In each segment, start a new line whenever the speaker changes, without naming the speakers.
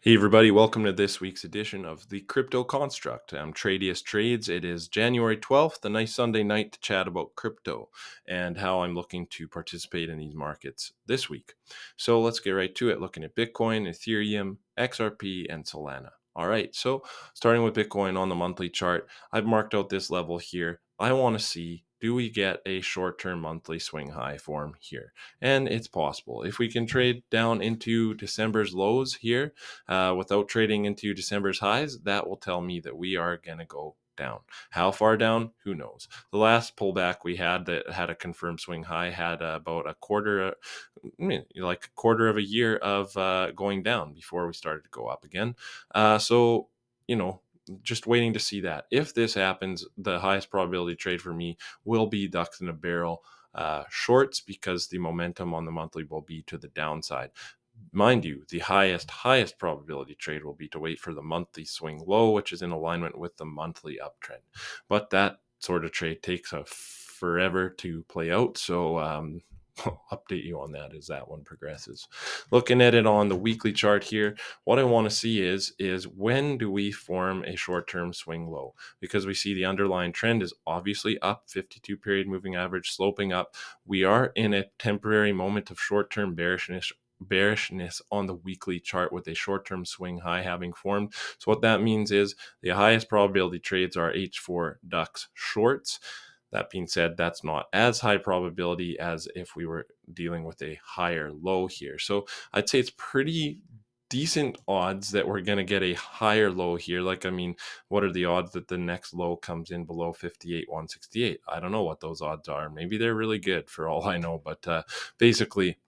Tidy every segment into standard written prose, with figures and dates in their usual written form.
Hey everybody, welcome to this week's edition of the Crypto Construct. I'm Tradius Trades. It is January 12th, a nice Sunday night to chat about crypto and how I'm looking to participate in these markets this week. So let's get right to it, looking at Bitcoin, Ethereum, XRP, and Solana. All right, so starting with Bitcoin on the monthly chart, I've marked out this level here. I want to see, do we get a short-term monthly swing high form here? And it's possible. If we can trade down into December's lows here, without trading into December's highs, that will tell me that we are going to go down. How far down? Who knows? The last pullback we had that had a confirmed swing high had about like a quarter of a year of going down before we started to go up again. So, you know, just waiting to see that. If this happens, the highest probability trade for me will be ducks in a barrel shorts, because the momentum on the monthly will be to the downside. Mind you, the highest probability trade will be to wait for the monthly swing low, which is in alignment with the monthly uptrend. But that sort of trade takes a forever to play out. So I'll update you on that as that one progresses. Looking at it on the weekly chart here, what I want to see is when do we form a short-term swing low? Because we see the underlying trend is obviously up, 52 period moving average sloping up. We are in a temporary moment of short-term bearishness on the weekly chart with a short-term swing high having formed. So what that means is the highest probability trades are H4 ducks shorts. That being said, that's not as high probability as if we were dealing with a higher low here. So I'd say it's pretty decent odds that we're going to get a higher low here. What are the odds that the next low comes in below 58,168? I don't know what those odds are. Maybe they're really good for all I know, but basically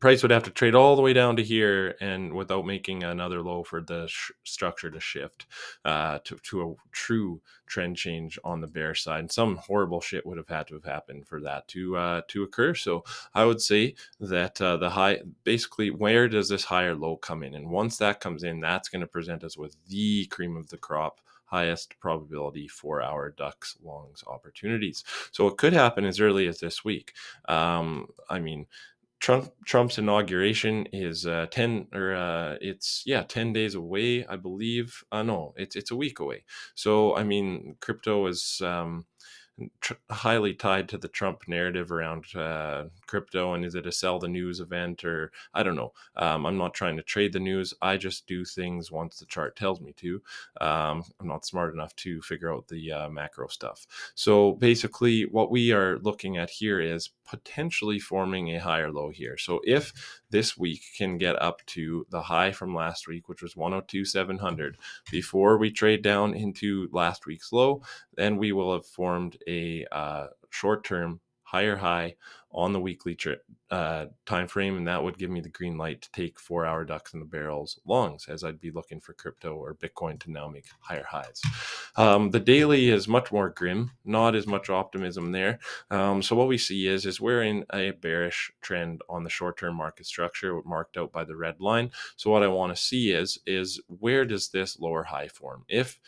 price would have to trade all the way down to here and without making another low for the structure to shift to a true trend change on the bear side. And some horrible shit would have had to have happened for that to occur. So I would say that the high, basically, where does this higher low come in? And once that comes in, that's going to present us with the cream of the crop, highest probability for our ducks longs opportunities. So it could happen as early as this week. I mean, Trump's inauguration is 10 days away, I believe. No, it's a week away. So I mean, crypto is highly tied to the Trump narrative around crypto. And is it a sell the news event, or I don't know. I'm not trying to trade the news. I just do things once the chart tells me to. I'm not smart enough to figure out the macro stuff. So basically, what we are looking at here is potentially forming a higher low here. So if this week can get up to the high from last week, which was 102,700, before we trade down into last week's low, then we will have formed a short-term higher high on the weekly time frame, and that would give me the green light to take 4-hour ducks in the barrels longs, as I'd be looking for crypto or Bitcoin to now make higher highs. The daily is much more grim, not as much optimism there. So what we see is we're in a bearish trend on the short-term market structure, marked out by the red line. So what I want to see is where does this lower high form? If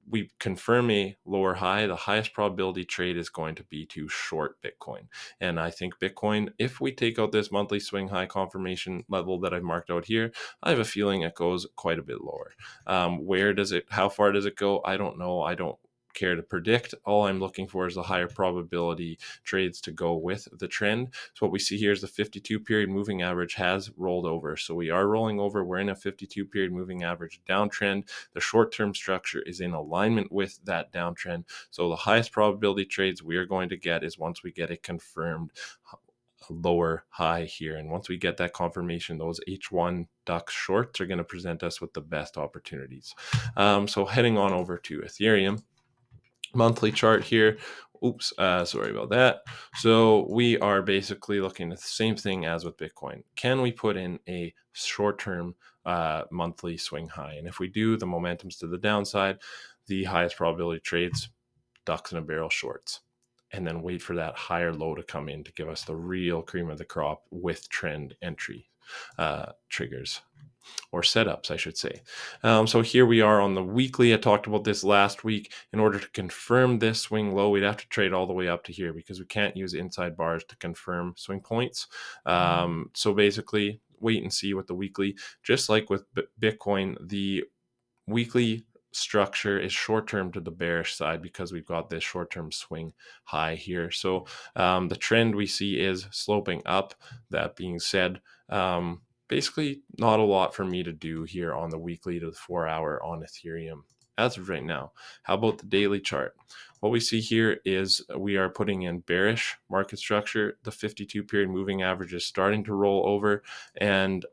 we confirm a lower high, the highest probability trade is going to be to short Bitcoin. And I think Bitcoin, if we take out this monthly swing high confirmation level that I've marked out here, I have a feeling it goes quite a bit lower. How far does it go? I don't know. I don't care to predict. All I'm looking for is the higher probability trades to go with the trend. So what we see here is the 52 period moving average has rolled over. So we are rolling over. We're in a 52 period moving average downtrend. The short-term structure is in alignment with that downtrend. So the highest probability trades we are going to get is once we get a confirmed lower high here. And once we get that confirmation, those H1 ducks shorts are going to present us with the best opportunities. So heading on over to Ethereum. Monthly chart here. Sorry about that. So we are basically looking at the same thing as with Bitcoin. Can we put in a short-term monthly swing high? And if we do, the momentum's to the downside. The highest probability trades, ducks in a barrel shorts. And then wait for that higher low to come in to give us the real cream of the crop with trend entry triggers. Or setups, I should say. So here we are on the weekly. I talked about this last week. In order to confirm this swing low, we'd have to trade all the way up to here because we can't use inside bars to confirm swing points. So basically, wait and see with the weekly. Just like with Bitcoin, the weekly structure is short term to the bearish side because we've got this short term swing high here. So the trend we see is sloping up. That being said, basically not a lot for me to do here on the weekly to the 4 hour on Ethereum as of right now. How about the daily chart? What we see here is we are putting in bearish market structure. The 52 period moving average is starting to roll over, and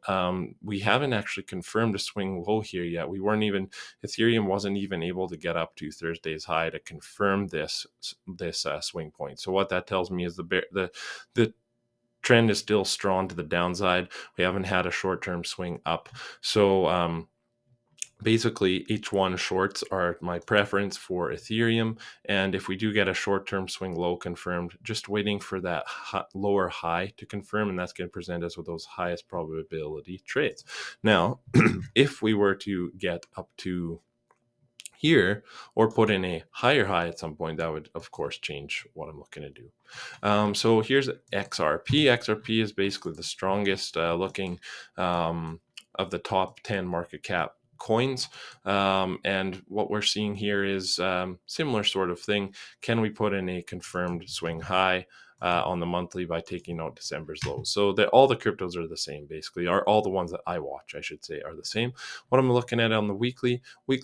we haven't actually confirmed a swing low here yet. Ethereum wasn't even able to get up to Thursday's high to confirm this swing point. So what that tells me is the trend is still strong to the downside. We haven't had a short-term swing up. So basically, H1 shorts are my preference for Ethereum. And if we do get a short-term swing low confirmed, just waiting for that lower high to confirm, and that's going to present us with those highest probability trades. Now, if we were to get up to here or put in a higher high at some point, that would of course change what I'm looking to do. So here's XRP. XRP is basically the strongest looking of the top 10 market cap coins, and what we're seeing here is similar sort of thing. Can we put in a confirmed swing high on the monthly by taking out December's lows? So that all the cryptos are the same, basically, are all the ones that I watch, I should say, are the same. What I'm looking at on the weekly, we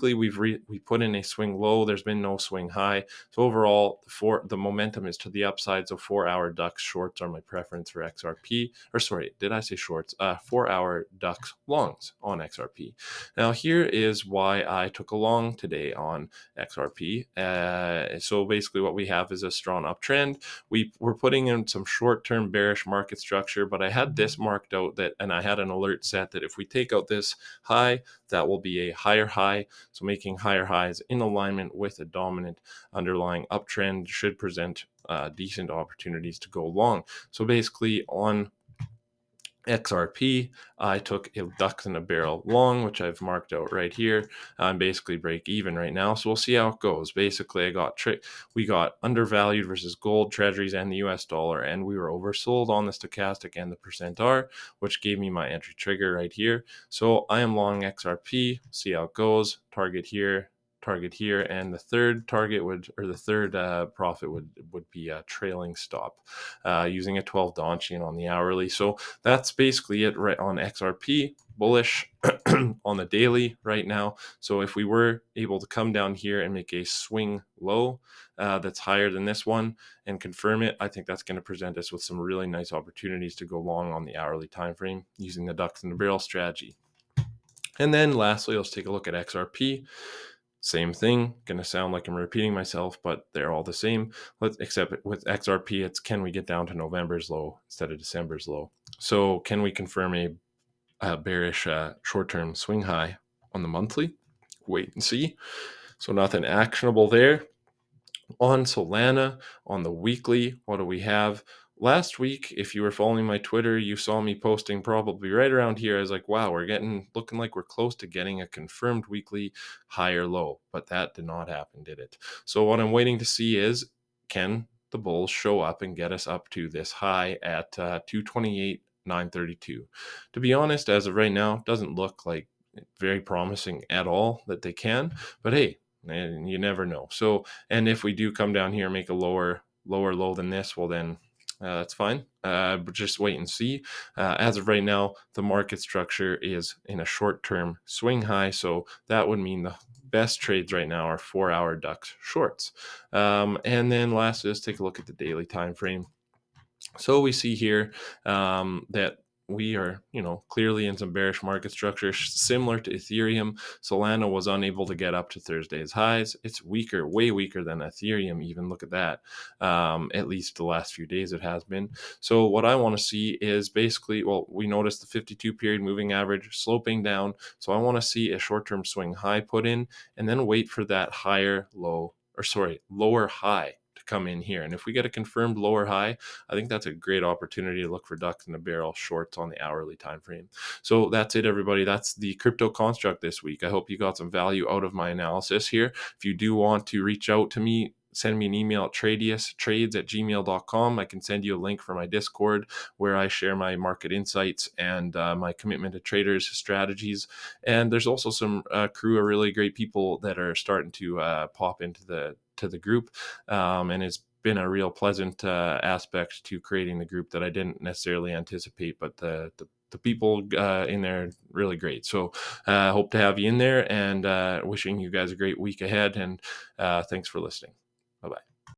put in a swing low. There's been no swing high. So overall, the momentum is to the upside. So 4-hour ducks shorts are my preference for XRP. Or sorry, did I say shorts? 4-hour ducks longs on XRP. Now here is why I took a long today on XRP. So basically, what we have is a strong uptrend. We're putting in some short-term bearish market structure, but I had this marked out and I had an alert set that if we take out this high, that will be a higher high. So making higher highs in alignment with a dominant underlying uptrend should present decent opportunities to go long. So basically on XRP, I took a ducks in a barrel long, which I've marked out right here. I'm basically break even right now, so we'll see how it goes. Basically, we got undervalued versus gold, treasuries, and the US dollar, and we were oversold on the stochastic and the percent R, which gave me my entry trigger right here. So I am long XRP. See how it goes. Target here, and the third profit would be a trailing stop using a 12 Donchian on the hourly. So that's basically it right on XRP. Bullish on the daily right now. So if we were able to come down here and make a swing low that's higher than this one and confirm it, I think that's going to present us with some really nice opportunities to go long on the hourly time frame using the ducks in the barrel strategy. And then lastly, let's take a look at XRP. Same thing, gonna sound like I'm repeating myself, but they're all the same. Except with XRP, it's can we get down to November's low instead of December's low? So can we confirm a bearish short-term swing high on the monthly? Wait and see. So nothing actionable there. On Solana, on the weekly, what do we have? Last week, if you were following my Twitter, you saw me posting probably right around here. I was like, wow, looking like we're close to getting a confirmed weekly higher low, but that did not happen, did it? So what I'm waiting to see is, can the bulls show up and get us up to this high at 228,932? To be honest, as of right now, doesn't look like very promising at all that they can, but hey, and you never know. So, and if we do come down here and make a lower low than this, well then that's fine. But just wait and see. As of right now, the market structure is in a short-term swing high, so that would mean the best trades right now are 4-hour ducks shorts. And then last, let's take a look at the daily time frame. So we see here that we are, clearly in some bearish market structure, similar to Ethereum. Solana was unable to get up to Thursday's highs. It's weaker, way weaker than Ethereum even. Look at that. At least the last few days it has been. So what I want to see is basically, we noticed the 52 period moving average sloping down. So I want to see a short-term swing high put in and then wait for that lower high to come in here. And if we get a confirmed lower high, I think that's a great opportunity to look for ducks in the barrel shorts on the hourly time frame. So that's it, everybody. That's the crypto construct this week. I hope you got some value out of my analysis here. If you do want to reach out to me send me an email at tradiustrades@gmail.com. I can send you a link for my Discord where I share my market insights and my commitment to traders strategies. And there's also some crew of really great people that are starting to pop into the group, and it's been a real pleasant aspect to creating the group that I didn't necessarily anticipate, but the people in there really great. So hope to have you in there, and wishing you guys a great week ahead. And thanks for listening. Bye bye.